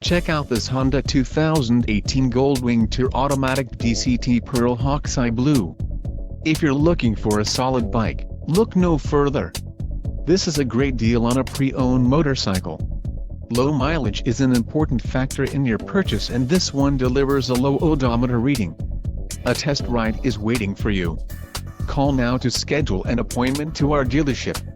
Check out this Honda 2018 Goldwing Tour Automatic DCT Pearl Hawkseye Blue. If you're looking for a solid bike, look no further. This is a great deal on a pre-owned motorcycle. Low mileage is an important factor in your purchase, and this one delivers a low odometer reading. A test ride is waiting for you. Call now to schedule an appointment to our dealership.